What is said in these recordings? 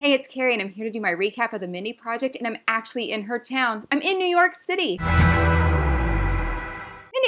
Hey, it's Keri, and I'm here to do my recap of the Mindy project, and I'm actually in her town. I'm in New York City. Mindy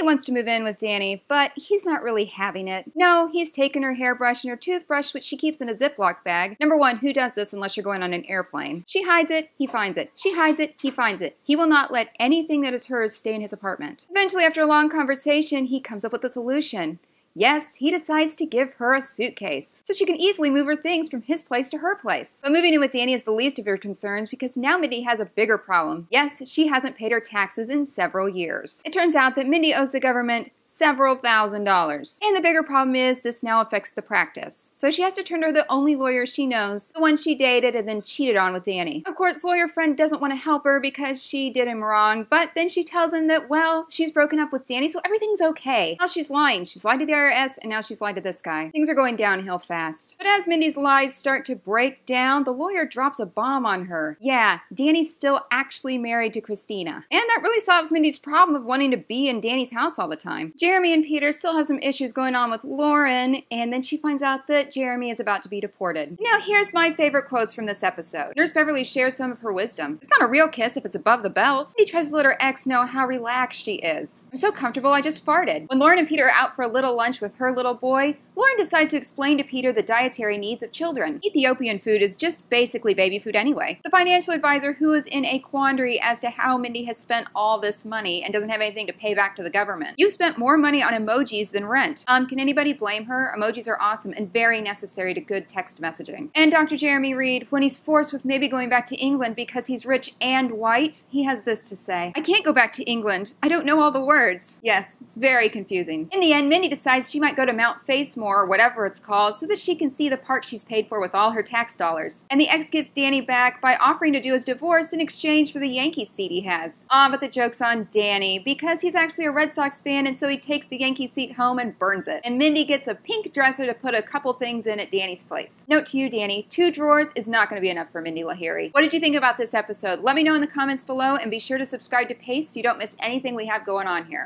wants to move in with Danny, but he's not really having it. No, he's taken her hairbrush and her toothbrush, which she keeps in a Ziploc bag. Number one, who does this unless you're going on an airplane? She hides it, he finds it. She hides it, he finds it. He will not let anything that is hers stay in his apartment. Eventually, after a long conversation, he comes up with a solution. Yes, he decides to give her a suitcase, so she can easily move her things from his place to her place. But moving in with Danny is the least of her concerns because now Mindy has a bigger problem. Yes, she hasn't paid her taxes in several years. It turns out that Mindy owes the government several $1,000s. And the bigger problem is this now affects the practice. So she has to turn to the only lawyer she knows, the one she dated and then cheated on with Danny. Of course, lawyer friend doesn't want to help her because she did him wrong, but then she tells him that, well, she's broken up with Danny, so everything's okay. Now she's lying. She's lied to the IRS, and now she's lied to this guy. Things are going downhill fast. But as Mindy's lies start to break down, the lawyer drops a bomb on her. Yeah, Danny's still actually married to Christina. And that really solves Mindy's problem of wanting to be in Danny's house all the time. Jeremy and Peter still have some issues going on with Lauren, and then she finds out that Jeremy is about to be deported. Now here's my favorite quotes from this episode. Nurse Beverly shares some of her wisdom. It's not a real kiss if it's above the belt. Mindy tries to let her ex know how relaxed she is. I'm so comfortable I just farted. When Lauren and Peter are out for a little lunch with her little boy, Lauren decides to explain to Peter the dietary needs of children. Ethiopian food is just basically baby food anyway. The financial advisor, who is in a quandary as to how Mindy has spent all this money and doesn't have anything to pay back to the government. You spent more money on emojis than rent. Can anybody blame her? Emojis are awesome and very necessary to good text messaging. And Dr. Jeremy Reed, when he's forced with maybe going back to England because he's rich and white, he has this to say: I can't go back to England. I don't know all the words. Yes, it's very confusing. In the end, Mindy decides she might go to Mount Facemore, or whatever it's called, so that she can see the park she's paid for with all her tax dollars. And the ex gets Danny back by offering to do his divorce in exchange for the Yankees seat he has. But the joke's on Danny, because he's actually a Red Sox fan, and so he takes the Yankee seat home and burns it. And Mindy gets a pink dresser to put a couple things in at Danny's place. Note to you, Danny, 2 drawers is not going to be enough for Mindy Lahiri. What did you think about this episode? Let me know in the comments below, and be sure to subscribe to Pace so you don't miss anything we have going on here.